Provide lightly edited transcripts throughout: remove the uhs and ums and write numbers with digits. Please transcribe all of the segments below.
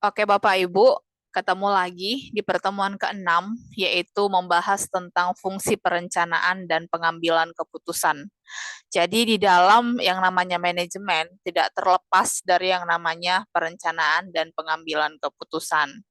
Oke, Bapak Ibu, ketemu lagi di pertemuan ke-6, yaitu membahas tentang fungsi perencanaan dan pengambilan keputusan. Jadi, di dalam yang namanya manajemen, tidak terlepas dari yang namanya perencanaan dan pengambilan keputusan.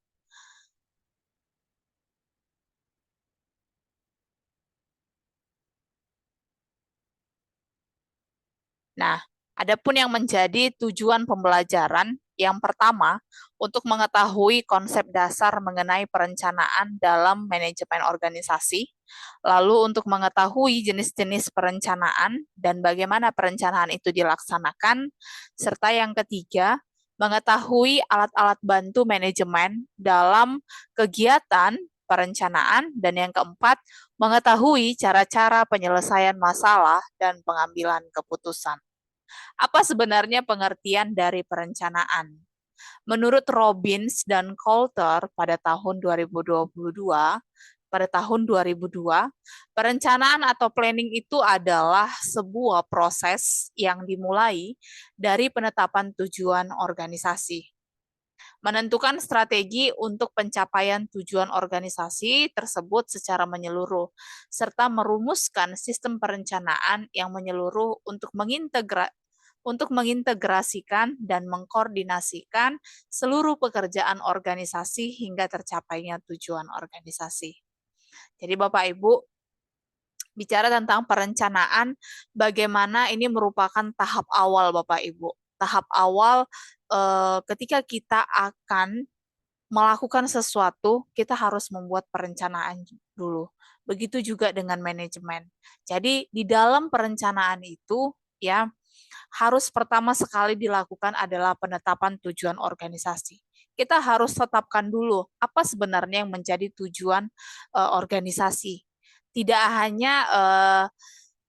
Nah, adapun yang menjadi tujuan pembelajaran, yang pertama, untuk mengetahui konsep dasar mengenai perencanaan dalam manajemen organisasi, lalu untuk mengetahui jenis-jenis perencanaan dan bagaimana perencanaan itu dilaksanakan, serta yang ketiga, mengetahui alat-alat bantu manajemen dalam kegiatan perencanaan, dan yang keempat, mengetahui cara-cara penyelesaian masalah dan pengambilan keputusan. Apa sebenarnya pengertian dari perencanaan? Menurut Robbins dan Coulter pada tahun 2002, perencanaan atau planning itu adalah sebuah proses yang dimulai dari penetapan tujuan organisasi, menentukan strategi untuk pencapaian tujuan organisasi tersebut secara menyeluruh, serta merumuskan sistem perencanaan yang menyeluruh untuk mengintegrasikan dan mengkoordinasikan seluruh pekerjaan organisasi hingga tercapainya tujuan organisasi. Jadi Bapak Ibu, bicara tentang perencanaan, bagaimana ini merupakan tahap awal Bapak Ibu. Tahap awal ketika kita akan melakukan sesuatu, kita harus membuat perencanaan dulu. Begitu juga dengan manajemen. Jadi di dalam perencanaan itu ya harus pertama sekali dilakukan adalah penetapan tujuan organisasi. Kita harus tetapkan dulu apa sebenarnya yang menjadi tujuan organisasi. Tidak hanya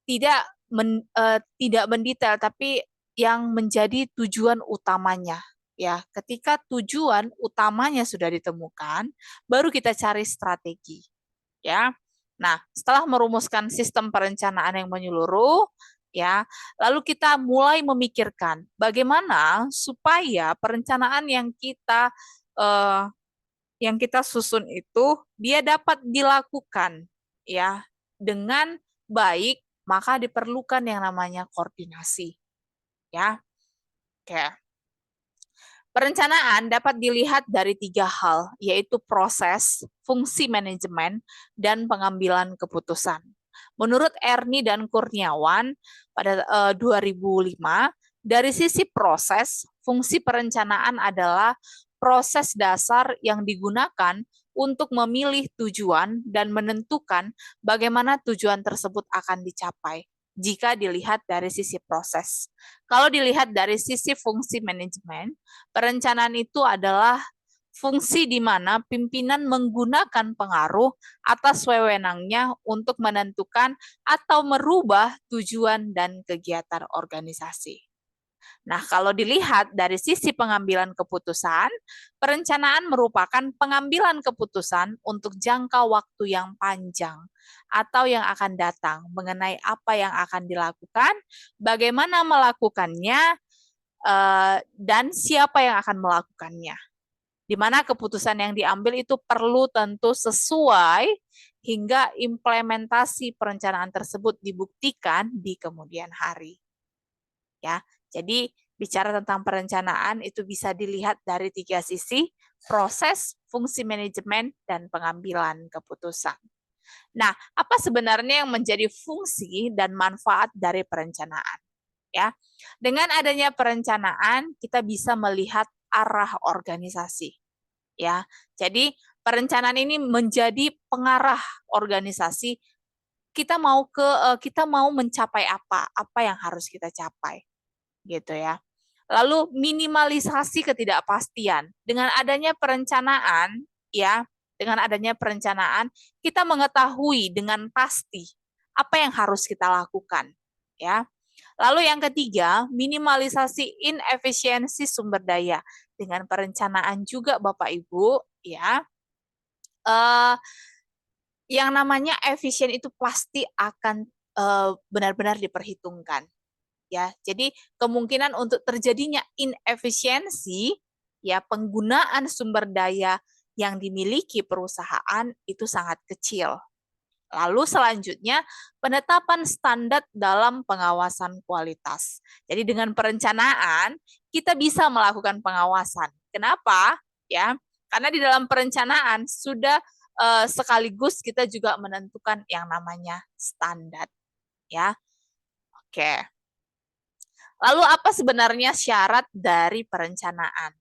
tidak mendetail, tapi yang menjadi tujuan utamanya. Ya, ketika tujuan utamanya sudah ditemukan, baru kita cari strategi. Ya, nah setelah merumuskan sistem perencanaan yang menyeluruh, ya, lalu kita mulai memikirkan bagaimana supaya perencanaan eh, yang kita susun itu dia dapat dilakukan ya dengan baik, maka diperlukan yang namanya koordinasi ya. Oke. Perencanaan dapat dilihat dari tiga hal, yaitu proses, fungsi manajemen, dan pengambilan keputusan. Menurut Ernie dan Kurniawan pada 2005, dari sisi proses, fungsi perencanaan adalah proses dasar yang digunakan untuk memilih tujuan dan menentukan bagaimana tujuan tersebut akan dicapai jika dilihat dari sisi proses. Kalau dilihat dari sisi fungsi manajemen, perencanaan itu adalah fungsi di mana pimpinan menggunakan pengaruh atas wewenangnya untuk menentukan atau merubah tujuan dan kegiatan organisasi. Nah, kalau dilihat dari sisi pengambilan keputusan, perencanaan merupakan pengambilan keputusan untuk jangka waktu yang panjang atau yang akan datang mengenai apa yang akan dilakukan, bagaimana melakukannya, dan siapa yang akan melakukannya. Di mana keputusan yang diambil itu perlu tentu sesuai hingga implementasi perencanaan tersebut dibuktikan di kemudian hari. Ya, jadi bicara tentang perencanaan itu bisa dilihat dari tiga sisi, proses, fungsi manajemen, dan pengambilan keputusan. Nah, apa sebenarnya yang menjadi fungsi dan manfaat dari perencanaan? Ya, dengan adanya perencanaan kita bisa melihat arah organisasi. Ya, jadi perencanaan ini menjadi pengarah organisasi. Kita mau mencapai apa yang harus kita capai gitu ya. Lalu minimalisasi ketidakpastian. Dengan adanya perencanaan, ya, dengan adanya perencanaan, kita mengetahui dengan pasti apa yang harus kita lakukan, ya. Lalu yang ketiga, minimalisasi inefisiensi sumber daya. Dengan perencanaan juga Bapak Ibu, ya, yang namanya efisien itu pasti akan benar-benar diperhitungkan ya. Jadi kemungkinan untuk terjadinya inefisiensi ya penggunaan sumber daya yang dimiliki perusahaan itu sangat kecil. Lalu selanjutnya, penetapan standar dalam pengawasan kualitas. Jadi dengan perencanaan, kita bisa melakukan pengawasan. Kenapa? Ya, karena di dalam perencanaan sudah sekaligus kita juga menentukan yang namanya standar. Ya, oke. Lalu apa sebenarnya syarat dari perencanaan?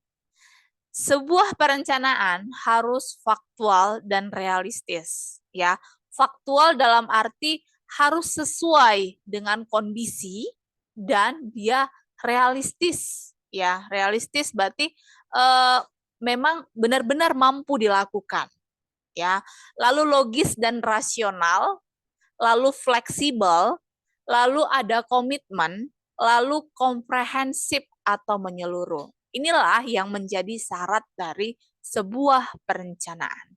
Sebuah perencanaan harus faktual dan realistis, ya. Faktual dalam arti harus sesuai dengan kondisi dan dia realistis, ya. Realistis berarti memang benar-benar mampu dilakukan, ya. Lalu logis dan rasional, lalu fleksibel, lalu ada komitmen, lalu komprehensif atau menyeluruh. Inilah yang menjadi syarat dari sebuah perencanaan.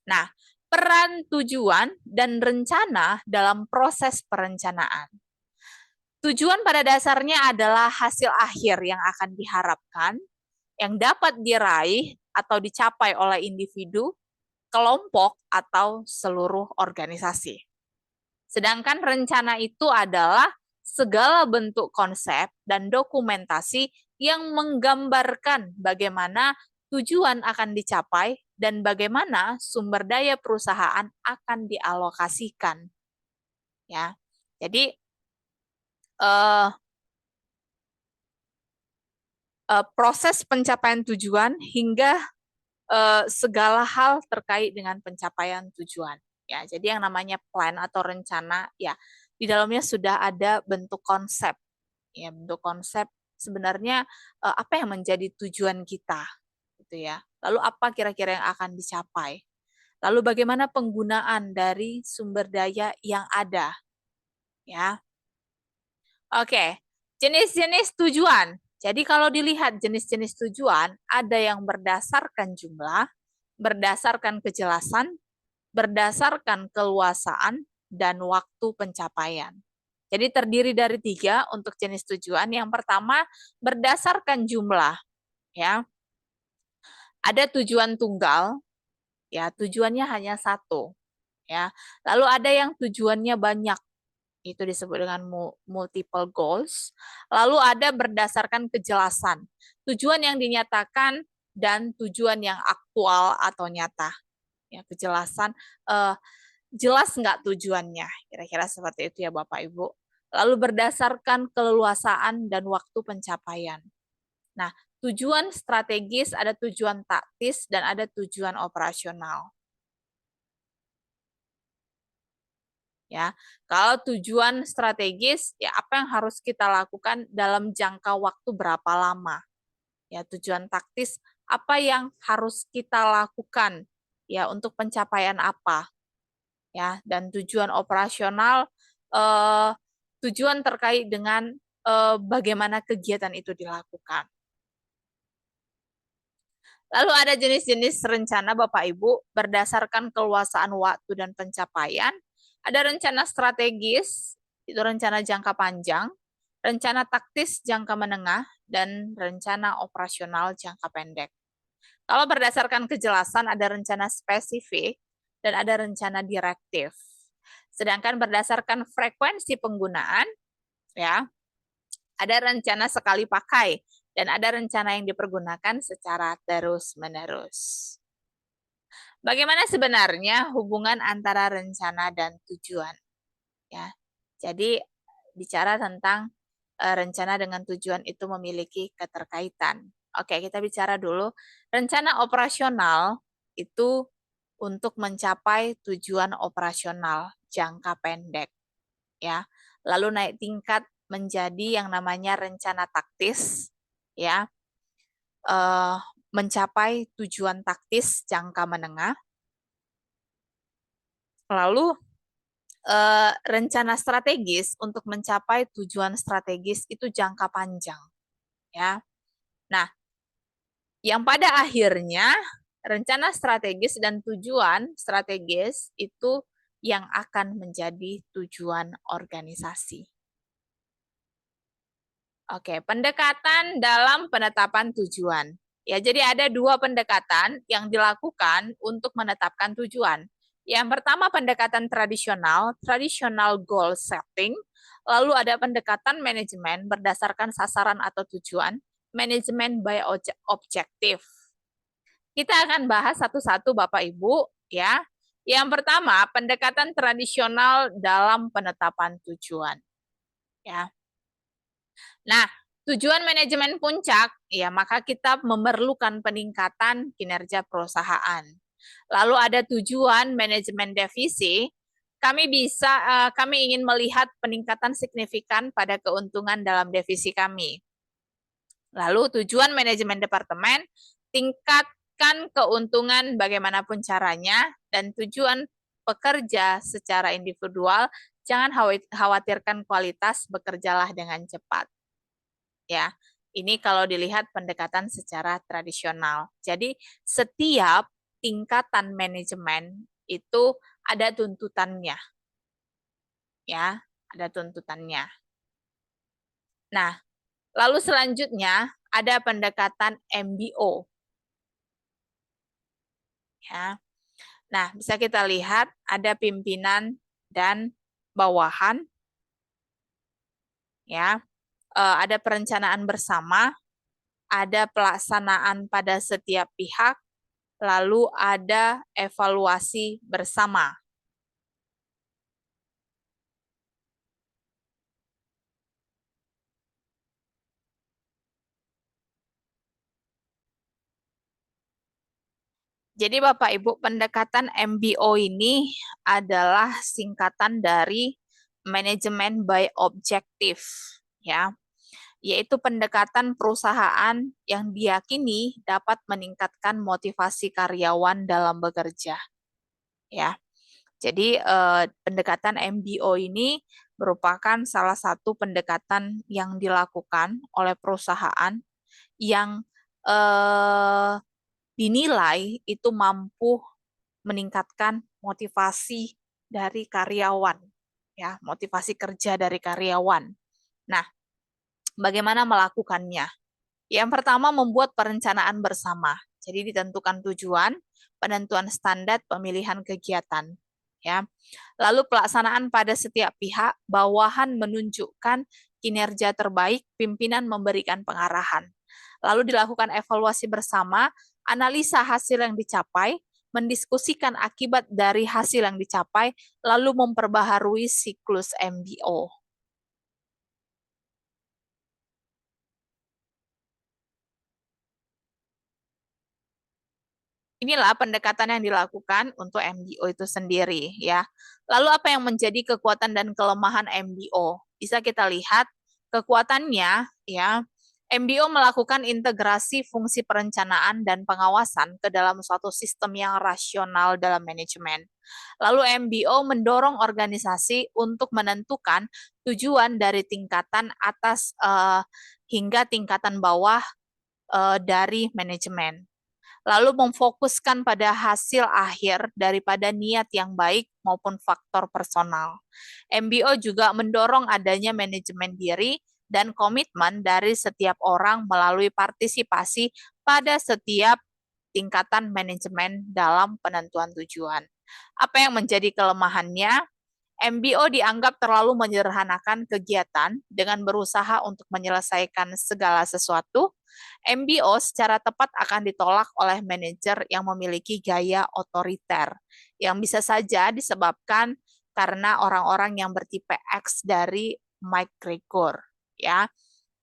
Nah, peran tujuan dan rencana dalam proses perencanaan. Tujuan pada dasarnya adalah hasil akhir yang akan diharapkan, yang dapat diraih atau dicapai oleh individu, kelompok, atau seluruh organisasi. Sedangkan rencana itu adalah segala bentuk konsep dan dokumentasi yang menggambarkan bagaimana tujuan akan dicapai dan bagaimana sumber daya perusahaan akan dialokasikan. Ya, jadi proses pencapaian tujuan hingga segala hal terkait dengan pencapaian tujuan. Ya, jadi yang namanya plan atau rencana, ya di dalamnya sudah ada bentuk konsep. Ya, bentuk konsep sebenarnya apa yang menjadi tujuan kita, gitu ya. Lalu apa kira-kira yang akan dicapai? Lalu bagaimana penggunaan dari sumber daya yang ada? Ya. Oke, jenis-jenis tujuan. Jadi kalau dilihat jenis-jenis tujuan, ada yang berdasarkan jumlah, berdasarkan kejelasan, berdasarkan keluasaan, dan waktu pencapaian. Jadi terdiri dari 3 untuk jenis tujuan. Yang pertama, berdasarkan jumlah. Ya, ada tujuan tunggal, ya tujuannya hanya 1. Ya, lalu ada yang tujuannya banyak, itu disebut dengan multiple goals. Lalu ada berdasarkan kejelasan, tujuan yang dinyatakan dan tujuan yang aktual atau nyata. Ya, kejelasan, jelas nggak tujuannya, kira-kira seperti itu ya Bapak Ibu. Lalu berdasarkan keleluasaan dan waktu pencapaian. Nah, tujuan strategis, ada tujuan taktis, dan ada tujuan operasional. Ya, kalau tujuan strategis, ya apa yang harus kita lakukan dalam jangka waktu berapa lama? Ya, tujuan taktis, apa yang harus kita lakukan ya untuk pencapaian apa? Ya, dan tujuan operasional, tujuan terkait dengan bagaimana kegiatan itu dilakukan. Lalu ada jenis-jenis rencana Bapak Ibu berdasarkan keluasaan waktu dan pencapaian. Ada rencana strategis, itu rencana jangka panjang, rencana taktis jangka menengah, dan rencana operasional jangka pendek. Kalau berdasarkan kejelasan ada rencana spesifik dan ada rencana direktif. Sedangkan berdasarkan frekuensi penggunaan, ya, ada rencana sekali pakai dan ada rencana yang dipergunakan secara terus-menerus. Bagaimana sebenarnya hubungan antara rencana dan tujuan? Ya, jadi bicara tentang rencana dengan tujuan itu memiliki keterkaitan. Oke, kita bicara dulu. Rencana operasional itu untuk mencapai tujuan operasional jangka pendek. Ya, lalu naik tingkat menjadi yang namanya rencana taktis. Ya, mencapai tujuan taktis jangka menengah. Lalu rencana strategis untuk mencapai tujuan strategis itu jangka panjang, ya. Nah, yang pada akhirnya rencana strategis dan tujuan strategis itu yang akan menjadi tujuan organisasi. Oke, pendekatan dalam penetapan tujuan. Ya, jadi ada dua pendekatan yang dilakukan untuk menetapkan tujuan. Yang pertama pendekatan traditional goal setting. Lalu ada pendekatan manajemen berdasarkan sasaran atau tujuan, manajemen by objective. Kita akan bahas satu-satu Bapak Ibu, ya. Yang pertama, pendekatan tradisional dalam penetapan tujuan. Ya. Nah, tujuan manajemen puncak, ya maka kita memerlukan peningkatan kinerja perusahaan. Lalu ada tujuan manajemen divisi, kami ingin melihat peningkatan signifikan pada keuntungan dalam divisi kami. Lalu tujuan manajemen departemen, tingkatkan keuntungan bagaimanapun caranya, dan tujuan pekerja secara individual, jangan khawatirkan kualitas, bekerjalah dengan cepat. Ya, ini kalau dilihat pendekatan secara tradisional. Jadi setiap tingkatan manajemen itu ada tuntutannya. Ya, ada tuntutannya. Nah, lalu selanjutnya ada pendekatan MBO. Ya. Nah, bisa kita lihat ada pimpinan dan bawahan. Ya. Ada perencanaan bersama, ada pelaksanaan pada setiap pihak, lalu ada evaluasi bersama. Jadi Bapak Ibu, pendekatan MBO ini adalah singkatan dari manajemen by objective, ya, yaitu pendekatan perusahaan yang diyakini dapat meningkatkan motivasi karyawan dalam bekerja, ya. Jadi pendekatan MBO ini merupakan salah satu pendekatan yang dilakukan oleh perusahaan yang dinilai itu mampu meningkatkan motivasi dari karyawan, ya, motivasi kerja dari karyawan. Nah, bagaimana melakukannya? Yang pertama membuat perencanaan bersama. Jadi ditentukan tujuan, penentuan standar, pemilihan kegiatan, ya. Lalu pelaksanaan pada setiap pihak, bawahan menunjukkan kinerja terbaik, pimpinan memberikan pengarahan. Lalu dilakukan evaluasi bersama, analisa hasil yang dicapai, mendiskusikan akibat dari hasil yang dicapai, lalu memperbaharui siklus MBO. Inilah pendekatan yang dilakukan untuk MBO itu sendiri, ya. Lalu apa yang menjadi kekuatan dan kelemahan MBO? Bisa kita lihat kekuatannya, ya. MBO melakukan integrasi fungsi perencanaan dan pengawasan ke dalam suatu sistem yang rasional dalam manajemen. Lalu MBO mendorong organisasi untuk menentukan tujuan dari tingkatan atas hingga tingkatan bawah dari manajemen. Lalu memfokuskan pada hasil akhir daripada niat yang baik maupun faktor personal. MBO juga mendorong adanya manajemen diri dan komitmen dari setiap orang melalui partisipasi pada setiap tingkatan manajemen dalam penentuan tujuan. Apa yang menjadi kelemahannya? MBO dianggap terlalu menyederhanakan kegiatan dengan berusaha untuk menyelesaikan segala sesuatu. MBO secara tepat akan ditolak oleh manajer yang memiliki gaya otoriter, yang bisa saja disebabkan karena orang-orang yang bertipe X dari McGregor, ya,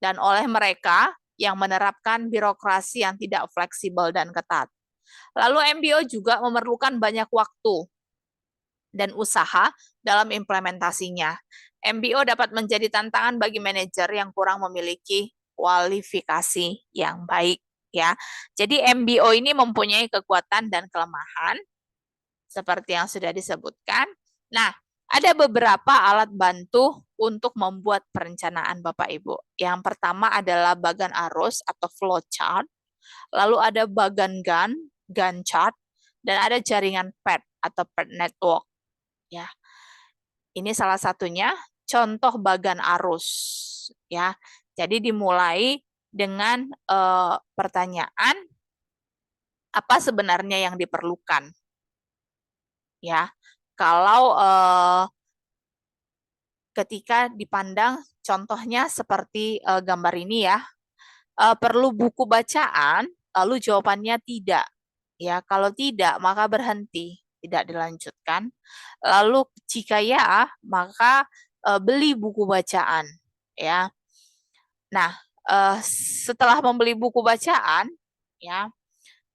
dan oleh mereka yang menerapkan birokrasi yang tidak fleksibel dan ketat. Lalu MBO juga memerlukan banyak waktu dan usaha dalam implementasinya. MBO dapat menjadi tantangan bagi manajer yang kurang memiliki kualifikasi yang baik, ya. Jadi MBO ini mempunyai kekuatan dan kelemahan seperti yang sudah disebutkan. Nah, ada beberapa alat bantu untuk membuat perencanaan Bapak Ibu. Yang pertama adalah bagan arus atau flow chart, lalu ada bagan gun chart, dan ada jaringan PET atau PET network. Ya, ini salah satunya contoh bagan arus, ya. Jadi dimulai dengan pertanyaan apa sebenarnya yang diperlukan. Ya, kalau ketika dipandang contohnya seperti gambar ini ya, perlu buku bacaan, lalu jawabannya tidak. Ya, kalau tidak maka berhenti, tidak dilanjutkan. Lalu jika ya, maka beli buku bacaan. Ya, nah setelah membeli buku bacaan, ya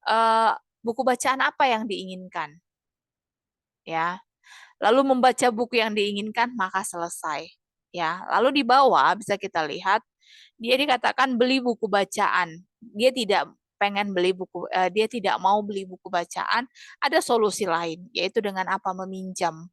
eh, buku bacaan apa yang diinginkan? Ya, lalu membaca buku yang diinginkan maka selesai. Ya, lalu di bawah bisa kita lihat dia dikatakan beli buku bacaan. Dia tidak pengen beli buku, dia tidak mau beli buku bacaan. Ada solusi lain, yaitu dengan apa? Meminjam.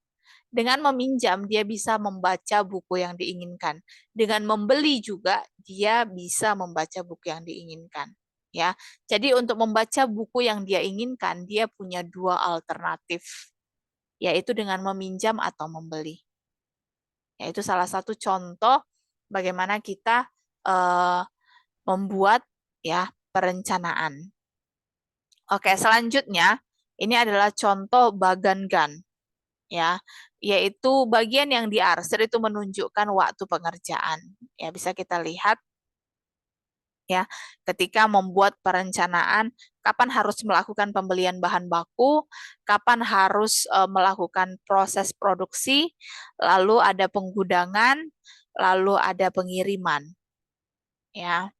Dengan meminjam dia bisa membaca buku yang diinginkan. Dengan membeli juga dia bisa membaca buku yang diinginkan. Ya, jadi untuk membaca buku yang dia inginkan, dia punya dua alternatif, yaitu dengan meminjam atau membeli. Yaitu salah satu contoh bagaimana kita membuat ya perencanaan. Oke, selanjutnya ini adalah contoh Bagangan ya, yaitu bagian yang diarsir itu menunjukkan waktu pengerjaan. Ya, bisa kita lihat ya, ketika membuat perencanaan kapan harus melakukan pembelian bahan baku, kapan harus melakukan proses produksi, lalu ada penggudangan, lalu ada pengiriman. Ya.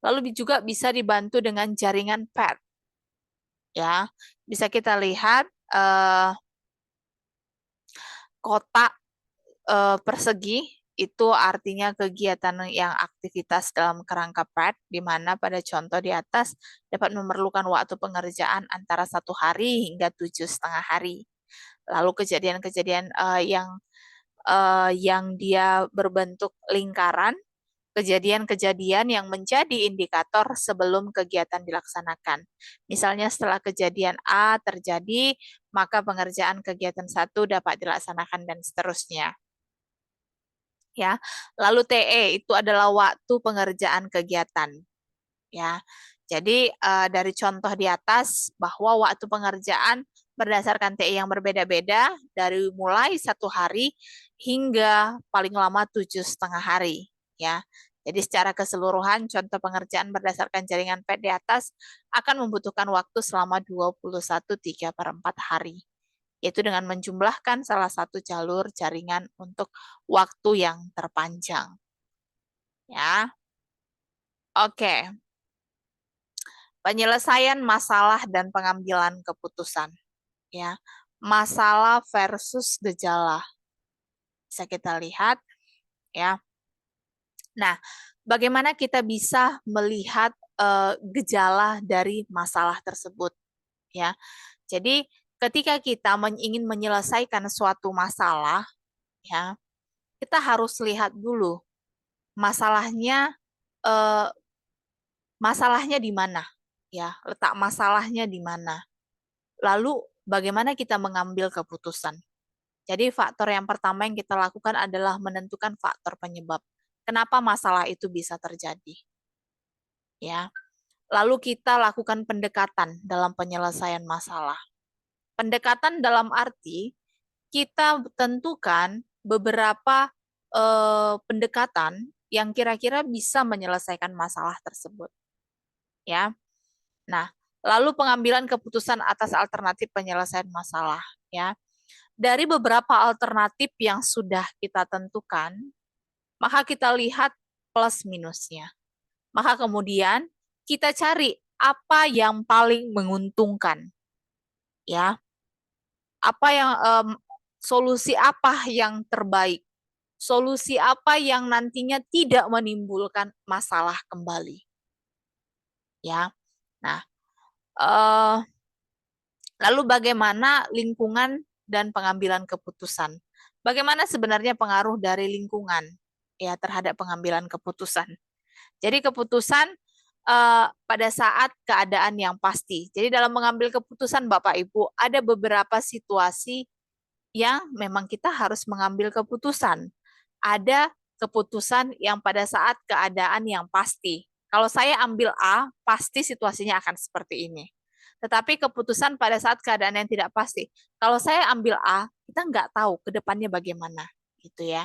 Lalu juga bisa dibantu dengan jaringan pad. Ya. Bisa kita lihat kotak persegi itu artinya kegiatan yang aktivitas dalam kerangka pad, di mana pada contoh di atas dapat memerlukan waktu pengerjaan antara 1 hari hingga 7,5 hari. Lalu kejadian-kejadian yang dia berbentuk lingkaran, kejadian-kejadian yang menjadi indikator sebelum kegiatan dilaksanakan. Misalnya setelah kejadian A terjadi, maka pengerjaan kegiatan 1 dapat dilaksanakan dan seterusnya. Ya. Lalu TE itu adalah waktu pengerjaan kegiatan. Ya. Jadi dari contoh di atas bahwa waktu pengerjaan berdasarkan TE yang berbeda-beda dari mulai 1 hari hingga paling lama 7,5 hari. Ya. Jadi secara keseluruhan contoh pengerjaan berdasarkan jaringan pad di atas akan membutuhkan waktu selama 21,3/4 hari. Yaitu dengan menjumlahkan salah satu jalur jaringan untuk waktu yang terpanjang. Ya. Oke. Penyelesaian masalah dan pengambilan keputusan. Ya. Masalah versus gejala. Bisa kita lihat ya. Nah, bagaimana kita bisa melihat gejala dari masalah tersebut ya. Jadi ketika kita ingin menyelesaikan suatu masalah ya, kita harus lihat dulu masalahnya masalahnya di mana ya, letak masalahnya di mana. Lalu bagaimana kita mengambil keputusan. Jadi faktor yang pertama yang kita lakukan adalah menentukan faktor penyebab. Kenapa masalah itu bisa terjadi? Ya. Lalu kita lakukan pendekatan dalam penyelesaian masalah. Pendekatan dalam arti kita tentukan beberapa pendekatan yang kira-kira bisa menyelesaikan masalah tersebut. Ya. Nah, lalu pengambilan keputusan atas alternatif penyelesaian masalah, ya. Dari beberapa alternatif yang sudah kita tentukan, maka kita lihat plus minusnya. Maka kemudian kita cari apa yang paling menguntungkan. Ya. Apa yang solusi apa yang terbaik? Solusi apa yang nantinya tidak menimbulkan masalah kembali? Ya. Nah, lalu bagaimana lingkungan dan pengambilan keputusan? Bagaimana sebenarnya pengaruh dari lingkungan ya terhadap pengambilan keputusan? Jadi keputusan pada saat keadaan yang pasti. Jadi dalam mengambil keputusan Bapak Ibu ada beberapa situasi yang memang kita harus mengambil keputusan. Ada keputusan yang pada saat keadaan yang pasti. Kalau saya ambil A, pasti situasinya akan seperti ini. Tetapi keputusan pada saat keadaan yang tidak pasti. Kalau saya ambil A, kita nggak tahu ke depannya bagaimana, gitu ya.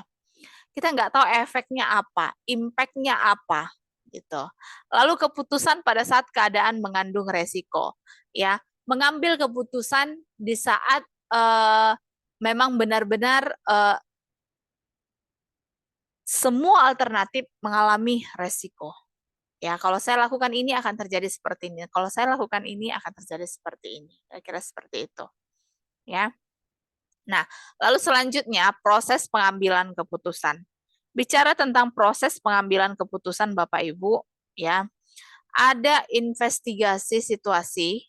Kita nggak tahu efeknya apa, impact-nya apa, gitu. Lalu keputusan pada saat keadaan mengandung resiko, ya. Mengambil keputusan di saat memang benar-benar semua alternatif mengalami resiko. Ya, kalau saya lakukan ini akan terjadi seperti ini. Kalau saya lakukan ini akan terjadi seperti ini. Kira-kira seperti itu. Ya. Nah, lalu selanjutnya proses pengambilan keputusan. Bicara tentang proses pengambilan keputusan Bapak Ibu, ya. Ada investigasi situasi.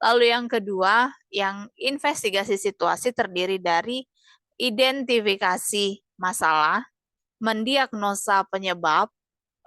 Lalu yang kedua, yang investigasi situasi terdiri dari identifikasi masalah, mendiagnosa penyebab,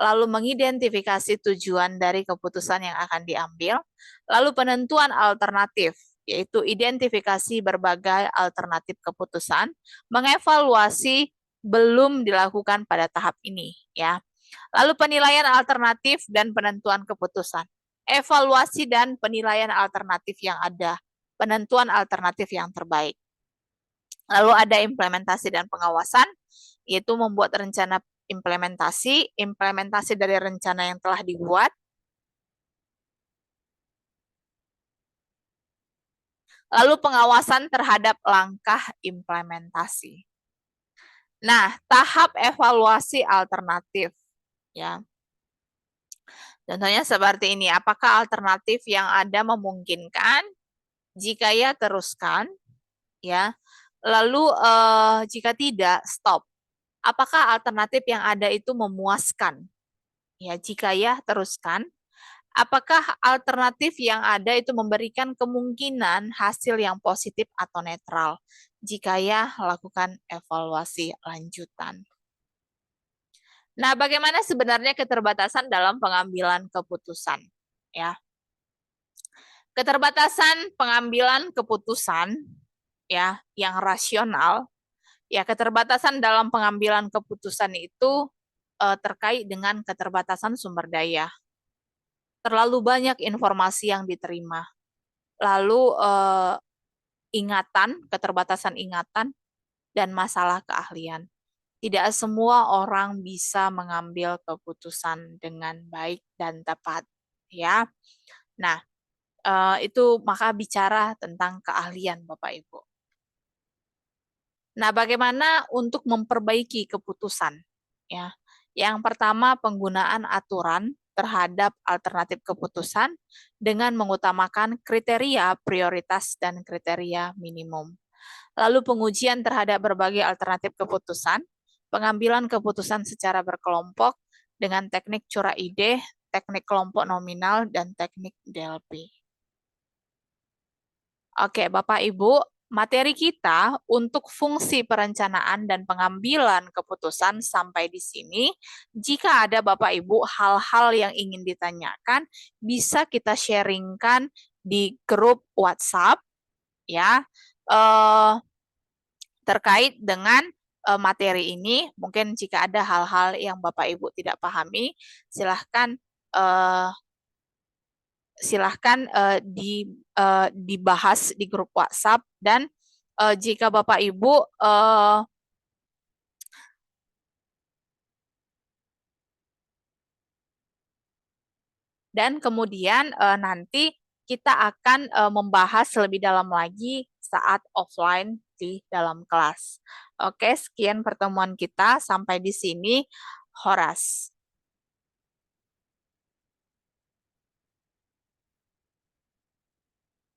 lalu mengidentifikasi tujuan dari keputusan yang akan diambil, lalu penentuan alternatif, yaitu identifikasi berbagai alternatif keputusan, mengevaluasi belum dilakukan pada tahap ini, ya. Lalu penilaian alternatif dan penentuan keputusan, evaluasi dan penilaian alternatif yang ada, penentuan alternatif yang terbaik. Lalu ada implementasi dan pengawasan, yaitu membuat rencana implementasi dari rencana yang telah dibuat, lalu pengawasan terhadap langkah implementasi. Nah, tahap evaluasi alternatif, ya. Contohnya seperti ini, apakah alternatif yang ada memungkinkan? Jika ya, teruskan, ya. Lalu jika tidak, stop. Apakah alternatif yang ada itu memuaskan? Ya, jika ya, teruskan. Apakah alternatif yang ada itu memberikan kemungkinan hasil yang positif atau netral? Jika ya, lakukan evaluasi lanjutan. Nah, bagaimana sebenarnya keterbatasan dalam pengambilan keputusan? Ya, keterbatasan pengambilan keputusan, ya, yang rasional, ya, keterbatasan dalam pengambilan keputusan itu terkait dengan keterbatasan sumber daya. Terlalu banyak informasi yang diterima. Lalu keterbatasan ingatan, dan masalah keahlian. Tidak semua orang bisa mengambil keputusan dengan baik dan tepat, ya. Nah, itu maka bicara tentang keahlian, Bapak Ibu. Nah, bagaimana untuk memperbaiki keputusan? Ya, yang pertama penggunaan aturan terhadap alternatif keputusan dengan mengutamakan kriteria prioritas dan kriteria minimum. Lalu pengujian terhadap berbagai alternatif keputusan, pengambilan keputusan secara berkelompok dengan teknik curah ide, teknik kelompok nominal, dan teknik DLP. Oke, Bapak Ibu, materi kita untuk fungsi perencanaan dan pengambilan keputusan sampai di sini. Jika ada Bapak Ibu hal-hal yang ingin ditanyakan, bisa kita sharingkan di grup WhatsApp, ya, terkait dengan materi ini. Mungkin jika ada hal-hal yang Bapak Ibu tidak pahami, silahkan dibahas di grup WhatsApp, dan jika Bapak Ibu dan kemudian nanti kita akan membahas lebih dalam lagi saat offline di dalam kelas. Oke, sekian pertemuan kita, sampai di sini. Horas.